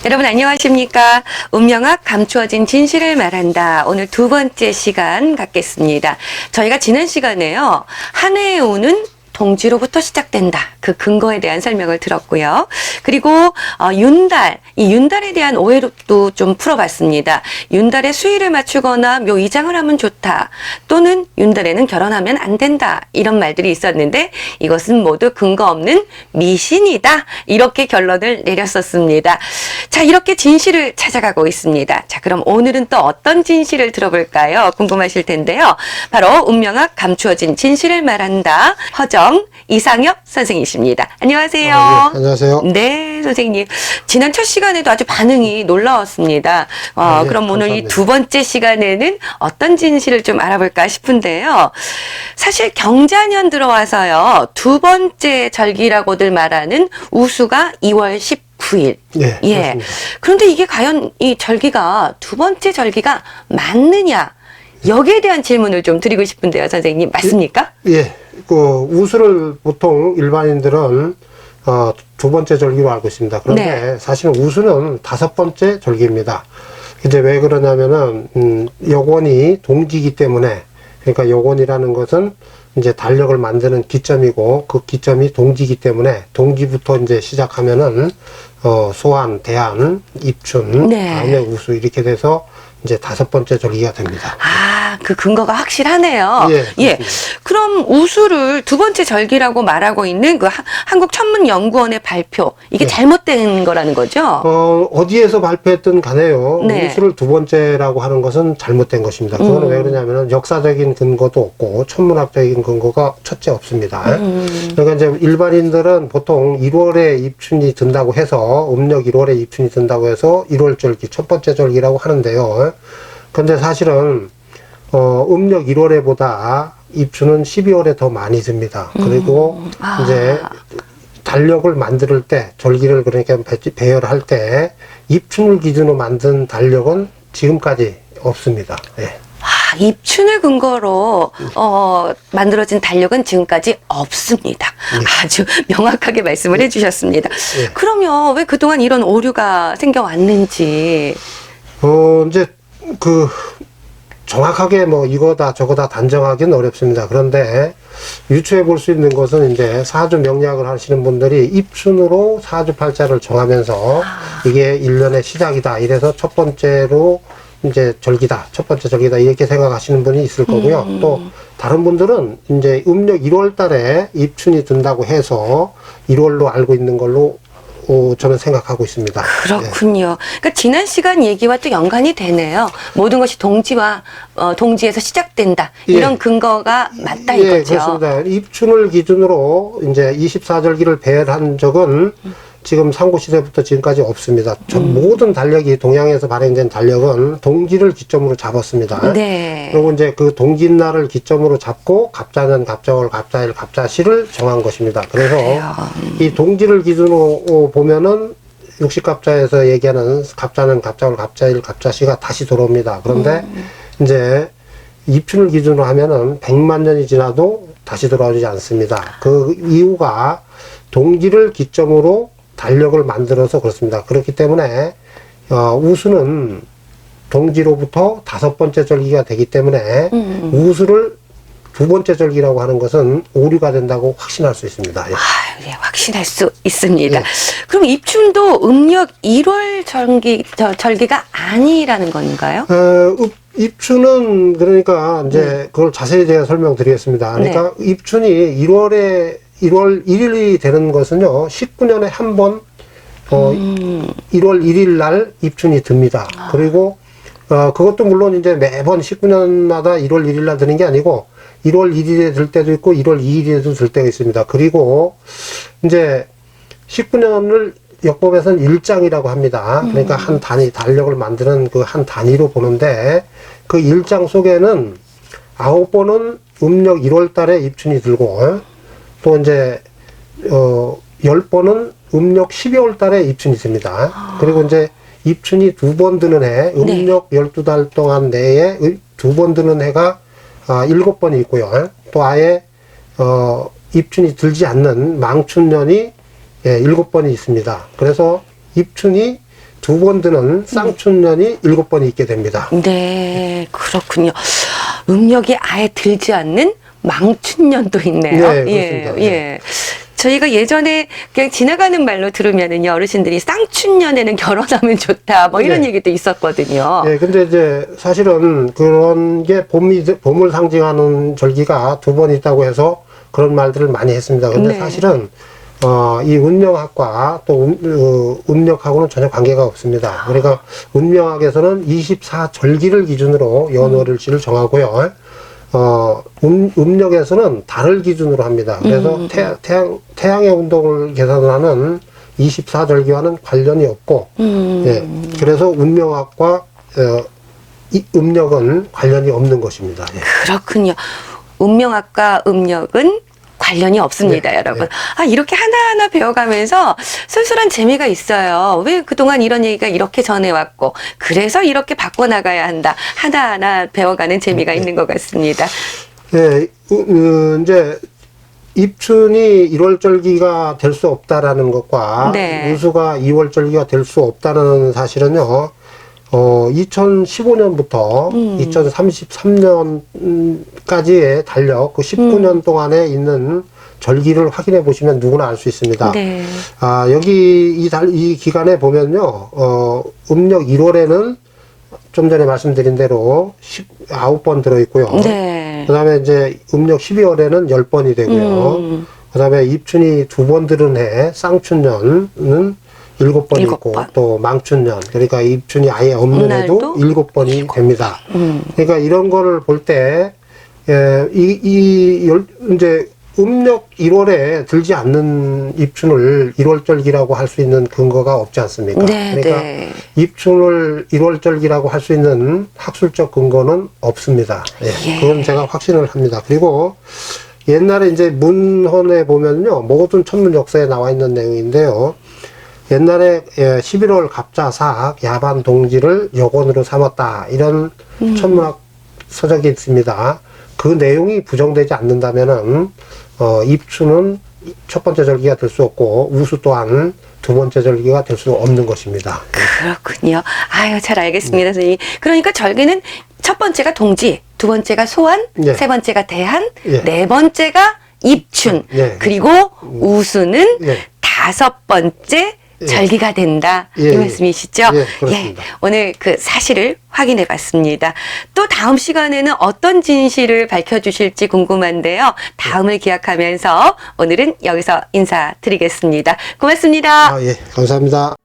여러분 안녕하십니까? 운명학 감추어진 진실을 말한다. 오늘 두 번째 시간 갖겠습니다. 저희가 지난 시간에요. 한 해에 오는 동지로부터 시작된다. 그 근거에 대한 설명을 들었고요. 그리고 윤달, 이 윤달에 대한 오해도 좀 풀어봤습니다. 윤달에 수의를 맞추거나 묘 이장을 하면 좋다. 또는 윤달에는 결혼하면 안 된다. 이런 말들이 있었는데 이것은 모두 근거 없는 미신이다. 이렇게 결론을 내렸었습니다. 자, 이렇게 진실을 찾아가고 있습니다. 자, 그럼 오늘은 또 어떤 진실을 들어볼까요? 궁금하실 텐데요. 바로 운명학 감추어진 진실을 말한다. 허정 이상엽 선생님이십니다. 안녕하세요. 네, 안녕하세요. 네, 선생님. 지난 첫 시간에도 아주 반응이 놀라웠습니다. 네, 그럼 오늘 이 감사합니다. 두 번째 시간에는 어떤 진실을 좀 알아볼까 싶은데요. 사실 경자년 들어와서요. 두 번째 절기라고들 말하는 우수가 2월 19일. 네, 예. 그렇습니다. 그런데 이게 과연 이 절기가 두 번째 절기가 맞느냐? 여기에 대한 질문을 좀 드리고 싶은데요, 선생님. 맞습니까? 예, 그 우수를 보통 일반인들은 두 번째 절기로 알고 있습니다. 그런데 네. 사실은 우수는 다섯 번째 절기입니다. 이제 왜 그러냐면은 여곤이 동지이기 때문에, 그러니까 여곤이라는 것은 이제 달력을 만드는 기점이고 그 기점이 동지이기 때문에 동지부터 이제 시작하면은 소환, 대안, 입춘, 네. 다음에 우수 이렇게 돼서 이제 다섯 번째 절기가 됩니다. 그 근거가 확실하네요. 예, 예. 그렇습니다. 그럼 우수를 두 번째 절기라고 말하고 있는 그 한국천문연구원의 발표, 이게 네. 잘못된 거라는 거죠? 어디에서 발표했든 간에요. 네. 우수를 두 번째라고 하는 것은 잘못된 것입니다. 그거는 왜 그러냐면은 역사적인 근거도 없고 천문학적인 근거가 첫째 없습니다. 그러니까 이제 일반인들은 보통 1월에 입춘이 든다고 해서 음력 1월에 입춘이 든다고 해서 1월 절기 첫 번째 절기라고 하는데요. 근데 사실은 음력 1월에보다 입춘은 12월에 더 많이 듭니다. 그리고 이제 달력을 만들 때, 절기를 그러니까 배열할 때 입춘을 기준으로 만든 달력은 지금까지 없습니다. 예. 입춘을 근거로 만들어진 달력은 지금까지 없습니다. 아주 명확하게 말씀을 해주셨습니다. 예. 그러면 왜 그동안 이런 오류가 생겨왔는지. 이제 정확하게 뭐 이거다 저거다 단정하기는 어렵습니다. 그런데 유추해 볼 수 있는 것은 이제 사주 명리학을 하시는 분들이 입춘으로 사주팔자를 정하면서 이게 1년의 시작이다. 이래서 첫 번째로 이제 절기다. 첫 번째 절기다. 이렇게 생각하시는 분이 있을 거고요. 또 다른 분들은 이제 음력 1월 달에 입춘이 든다고 해서 1월로 알고 있는 걸로 저는 생각하고 있습니다. 그렇군요. 그러니까 지난 시간 얘기와 또 연관이 되네요. 모든 것이 동지에서 시작된다. 이런 예. 근거가 맞다 예, 이거죠. 그렇습니다. 입춘을 기준으로 이제 24절기를 배열한 적은 지금 삼국시대부터 지금까지 없습니다. 모든 달력이 동양에서 발행된 달력은 동지를 기점으로 잡았습니다. 네. 그리고 이제 그 동짓날을 기점으로 잡고 갑자년, 갑자월, 갑자일, 갑자시를 정한 것입니다. 그래서 이 동지를 기준으로 보면은 60갑자에서 얘기하는 갑자년, 갑자월, 갑자일, 갑자시가 다시 들어옵니다. 그런데 이제 입춘을 기준으로 하면은 100만 년이 지나도 다시 돌아오지 않습니다. 그 이유가 동지를 기점으로 달력을 만들어서 그렇습니다. 그렇기 때문에 우수는 동지로부터 다섯 번째 절기가 되기 때문에 우수를 두 번째 절기라고 하는 것은 오류가 된다고 확신할 수 있습니다. 예. 예, 확신할 수 있습니다. 예. 그럼 입춘도 음력 1월 절기가 아니라는 건가요? 입춘은 그러니까 이제 그걸 자세히 제가 설명드리겠습니다. 그러니까 입춘이 1월 1일이 되는 것은요, 19년에 한 번, 1월 1일 날 입춘이 듭니다. 그리고, 그것도 물론 이제 매번 19년마다 1월 1일 날 드는 게 아니고, 1월 1일에 들 때도 있고, 1월 2일에도 들 때가 있습니다. 그리고, 이제, 19년을 역법에서는 일장이라고 합니다. 그러니까 한 단위, 달력을 만드는 그 한 단위로 보는데, 그 일장 속에는 9번은 음력 1월 달에 입춘이 들고, 또 이제 10번은 음력 12월 달에 입춘이 듭니다. 그리고 이제 입춘이 두 번 드는 해, 음력 12달 동안 내에 두 번 드는 해가 7번이 있고요. 또 아예 입춘이 들지 않는 망춘년이 7번이 있습니다. 그래서 입춘이 두 번 드는 쌍춘년이 7번이 있게 됩니다. 네, 그렇군요. 음력이 아예 들지 않는 망춘년도 있네요. 네, 그렇습니다. 예. 저희가 예전에 그냥 지나가는 말로 들으면은요, 어르신들이 쌍춘년에는 결혼하면 좋다, 뭐 이런 네. 얘기도 있었거든요. 예, 근데 이제 사실은 그런 게 봄을 상징하는 절기가 두 번 있다고 해서 그런 말들을 많이 했습니다. 근데 네. 사실은 이 운명학과 또 음력하고는 전혀 관계가 없습니다. 그러니까 운명학에서는 24절기를 기준으로 연월일치를 정하고요. 음력에서는 달을 기준으로 합니다. 그래서 태양의 운동을 계산하는 24절기와는 관련이 없고, 예, 그래서 운명학과 이 음력은 관련이 없는 것입니다. 예. 그렇군요. 운명학과 음력은 관련이 없습니다, 네, 여러분. 네. 아, 이렇게 하나하나 배워가면서 쏠쏠한 재미가 있어요. 왜 그동안 이런 얘기가 이렇게 전해왔고, 그래서 이렇게 바꿔나가야 한다. 하나하나 배워가는 재미가 있는 것 같습니다. 예, 이제 입춘이 1월절기가 될 수 없다라는 것과 네. 우수가 2월절기가 될 수 없다는 사실은요. 2015년부터 2033년까지의 달력, 그 19년 동안에 있는 절기를 확인해 보시면 누구나 알 수 있습니다. 네. 여기 이 기간에 보면요, 음력 1월에는 좀 전에 말씀드린 대로 19번 들어있고요. 네. 그 다음에 이제 음력 12월에는 10번이 되고요. 그 다음에 입춘이 2번 들은 해, 쌍춘년은 7번 일곱 있고, 번. 또 망춘년, 그러니까 입춘이 아예 없는 해도 날도 7번이 됩니다. 그러니까 이런 거를 볼 때, 이제 음력 1월에 들지 않는 입춘을 1월절기라고 할 수 있는 근거가 없지 않습니까? 네, 그러니까 네. 입춘을 1월절기라고 할 수 있는 학술적 근거는 없습니다. 예, 그건 제가 확신을 합니다. 그리고 옛날에 이제 문헌에 보면요, 모든 천문 역사에 나와 있는 내용인데요. 옛날에 11월 갑자사학 야반 동지를 여건으로 삼았다, 이런 천문학 서적이 있습니다. 그 내용이 부정되지 않는다면은 입춘은 첫 번째 절기가 될 수 없고 우수 또한 두 번째 절기가 될 수 없는 것입니다. 그렇군요. 아유, 잘 알겠습니다, 선생님. 그러니까 절기는 첫 번째가 동지, 두 번째가 소환, 예. 세 번째가 대한, 예. 네 번째가 입춘, 예. 그리고 우수는 예. 다섯 번째 예. 절기가 된다. 예, 이 예. 말씀이시죠? 예, 그렇습니다. 오늘 그 사실을 확인해 봤습니다. 또 다음 시간에는 어떤 진실을 밝혀주실지 궁금한데요. 다음을 기약하면서 오늘은 여기서 인사드리겠습니다. 고맙습니다. 예, 감사합니다.